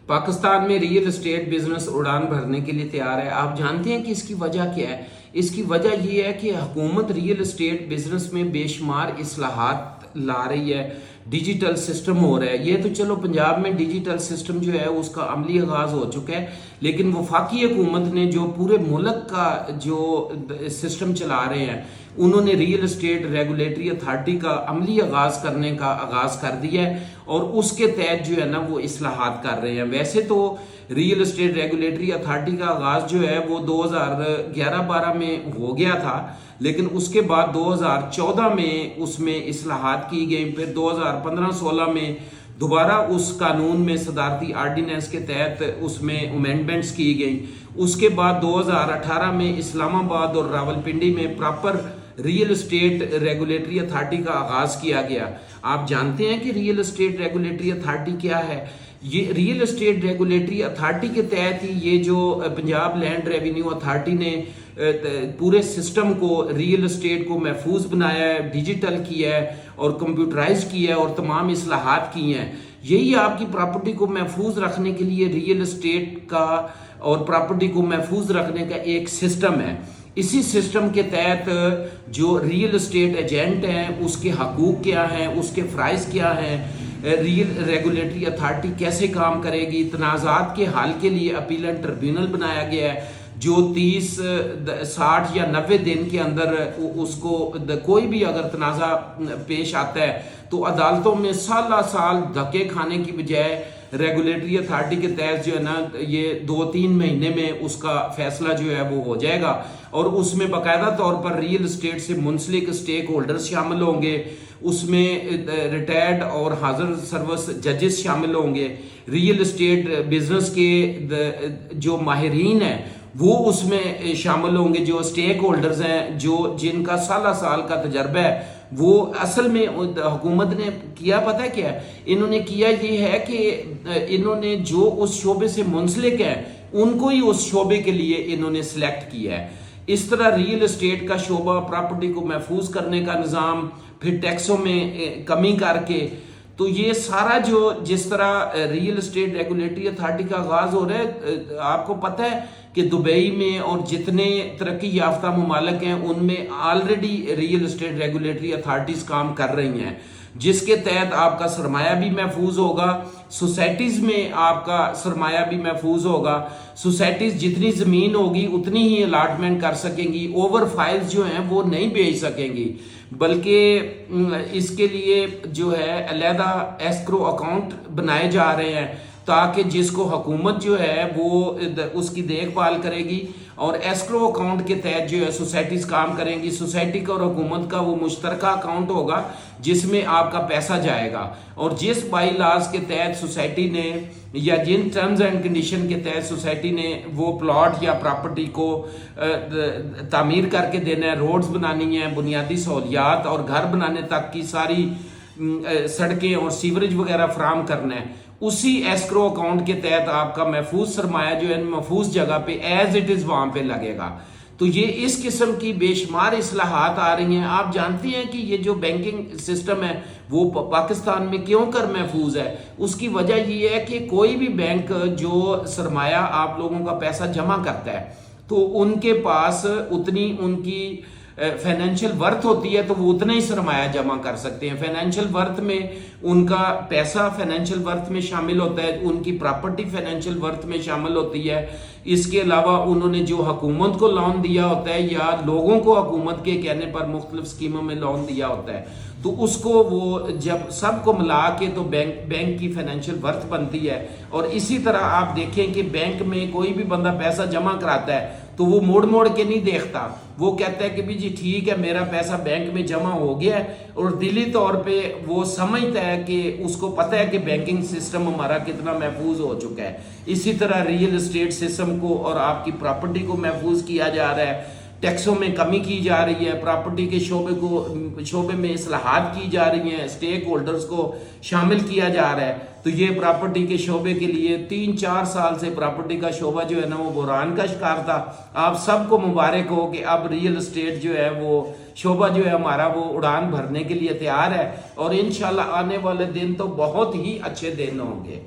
پاکستان میں real estate business اڑان بھرنے کے لیے تیار ہے. آپ جانتے ہیں کہ اس کی وجہ کیا ہے؟ اس کی وجہ یہ ہے کہ حکومت ریئل اسٹیٹ بزنس میں بے شمار اصلاحات لا رہی ہے. ڈیجیٹل سسٹم ہو رہا ہے. یہ تو چلو پنجاب میں ڈیجیٹل سسٹم جو ہے اس کا عملی آغاز ہو چکا ہے، لیکن وفاقی حکومت نے جو پورے ملک کا جو سسٹم چلا رہے ہیں، انہوں نے ریئل اسٹیٹ ریگولیٹری اتھارٹی کا عملی آغاز کرنے کا آغاز کر دیا ہے، اور اس کے تحت جو ہے نا وہ اصلاحات کر رہے ہیں. ویسے تو ریئل اسٹیٹ ریگولیٹری اتھارٹی کا آغاز جو ہے وہ 2011-12 میں ہو گیا تھا، لیکن اس کے بعد 2014 میں اس میں اصلاحات کی گئیں. پھر 2015-16 میں دوبارہ اس قانون میں صدارتی آرڈیننس کے تحت اس میں امینڈمنٹس کی گئیں. اس کے بعد 2018 میں اسلام آباد اور راولپنڈی میں proper real estate regulatory authority کا آغاز کیا گیا. آپ جانتے ہیں کہ ریئل اسٹیٹ ریگولیٹری اتھارٹی کیا ہے؟ یہ ریئل اسٹیٹ ریگولیٹری اتھارٹی کے تحت ہی یہ جو پنجاب لینڈ ریونیو اتھارٹی نے پورے سسٹم کو ریئل اسٹیٹ کو محفوظ بنایا ہے، ڈیجیٹل کیا ہے اور کمپیوٹرائز کیا ہے اور تمام اصلاحات کی ہیں. یہی آپ کی پراپرٹی کو محفوظ رکھنے کے لیے ریئل اسٹیٹ کا اور پراپرٹی کو محفوظ رکھنے کا ایک سسٹم ہے. اسی سسٹم کے تحت جو ریئل اسٹیٹ ایجنٹ ہیں اس کے حقوق کیا ہیں، اس کے فرائض کیا ہیں، ریگولیٹری اتھارٹی کیسے کام کرے گی. تنازعات کے حل کے لیے اپیلنٹ ٹربیونل بنایا گیا ہے جو 30، 60 یا 90 دن کے اندر اس کو کوئی بھی اگر تنازع پیش آتا ہے تو عدالتوں میں سالہ سال دھکے کھانے کی بجائے ریگولیٹری اتھارٹی کے تحت جو ہے نا یہ 2-3 مہینے میں اس کا فیصلہ جو ہے وہ ہو جائے گا، اور اس میں باقاعدہ طور پر ریئل اسٹیٹ سے منسلک سٹیک ہولڈرز شامل ہوں گے. اس میں ریٹائرڈ اور حاضر سروس ججز شامل ہوں گے. ریئل اسٹیٹ بزنس کے جو ماہرین ہیں وہ اس میں شامل ہوں گے، جو سٹیک ہولڈرز ہیں جن کا سالہ سال کا تجربہ ہے. وہ اصل میں حکومت نے کیا پتہ کیا ہے؟ انہوں نے کیا یہ ہے کہ انہوں نے جو اس شعبے سے منسلک ہیں ان کو ہی اس شعبے کے لیے انہوں نے سلیکٹ کیا ہے. اس طرح ریئل اسٹیٹ کا شعبہ، پراپرٹی کو محفوظ کرنے کا نظام، پھر ٹیکسوں میں کمی کر کے، تو یہ سارا جو جس طرح ریئل اسٹیٹ ریگولیٹری اتھارٹی کا آغاز ہو رہا ہے، آپ کو پتہ ہے کہ دبئی میں اور جتنے ترقی یافتہ ممالک ہیں ان میں already real estate regulatory authorities کام کر رہی ہیں، جس کے تحت آپ کا سرمایہ بھی محفوظ ہوگا. سوسائٹیز میں آپ کا سرمایہ بھی محفوظ ہوگا. سوسائٹیز جتنی زمین ہوگی اتنی ہی الاٹمنٹ کر سکیں گی. اوور فائلز جو ہیں وہ نہیں بیچ سکیں گی، بلکہ اس کے لیے جو ہے علیحدہ ایسکرو اکاؤنٹ بنائے جا رہے ہیں تاکہ جس کو حکومت جو ہے وہ اس کی دیکھ بھال کرے گی، اور ایسکرو اکاؤنٹ کے تحت جو ہے سوسائٹیز کام کریں گی. سوسائٹی کا اور حکومت کا وہ مشترکہ اکاؤنٹ ہوگا جس میں آپ کا پیسہ جائے گا، اور جس بائی لاز کے تحت سوسائٹی نے یا جن ٹرمز اینڈ کنڈیشن کے تحت سوسائٹی نے وہ پلاٹ یا پراپرٹی کو تعمیر کر کے دینا ہے، روڈز بنانی ہیں، بنیادی سہولیات اور گھر بنانے تک کی ساری سڑکیں اور سیوریج وغیرہ فراہم کرنا ہے، اسی ایسکرو اکاؤنٹ کے تحت آپ کا محفوظ سرمایہ جو ہے محفوظ جگہ پہ ایز اٹ از وہاں پہ لگے گا. تو یہ اس قسم کی بے شمار اصلاحات آ رہی ہیں. آپ جانتے ہیں کہ یہ جو بینکنگ سسٹم ہے وہ پاکستان میں کیوں کر محفوظ ہے؟ اس کی وجہ یہ ہے کہ کوئی بھی بینک جو سرمایہ آپ لوگوں کا پیسہ جمع کرتا ہے تو ان کے پاس اتنی ان کی فائنینشیل ورتھ ہوتی ہے، تو وہ اتنا ہی سرمایہ جمع کر سکتے ہیں. فائنینشیل ورتھ میں ان کا پیسہ فائنینشیل ورتھ میں شامل ہوتا ہے، ان کی پراپرٹی فائنینشیل ورتھ میں شامل ہوتی ہے. اس کے علاوہ انہوں نے جو حکومت کو لون دیا ہوتا ہے یا لوگوں کو حکومت کے کہنے پر مختلف اسکیموں میں لون دیا ہوتا ہے، تو اس کو وہ جب سب کو ملا کے تو بینک کی فائنینشیل ورتھ بنتی ہے. اور اسی طرح آپ دیکھیں کہ بینک میں کوئی بھی بندہ پیسہ جمع کراتا ہے تو وہ موڑ کے نہیں دیکھتا، وہ کہتا ہے کہ بھی جی ٹھیک ہے میرا پیسہ بینک میں جمع ہو گیا ہے، اور دلی طور پہ وہ سمجھتا ہے کہ اس کو پتہ ہے کہ بینکنگ سسٹم ہمارا کتنا محفوظ ہو چکا ہے. اسی طرح ریئل اسٹیٹ سسٹم کو اور آپ کی پراپرٹی کو محفوظ کیا جا رہا ہے. ٹیکسوں میں کمی کی جا رہی ہے، پراپرٹی کے شعبے میں اصلاحات کی جا رہی ہیں، سٹیک ہولڈرز کو شامل کیا جا رہا ہے. تو یہ پراپرٹی کے شعبے کے لیے 3-4 سال سے پراپرٹی کا شعبہ جو ہے نا وہ بحران کا شکار تھا. آپ سب کو مبارک ہو کہ اب ریئل اسٹیٹ جو ہے وہ شعبہ جو ہے ہمارا وہ اڑان بھرنے کے لیے تیار ہے، اور انشاءاللہ آنے والے دن تو بہت ہی اچھے دن ہوں گے.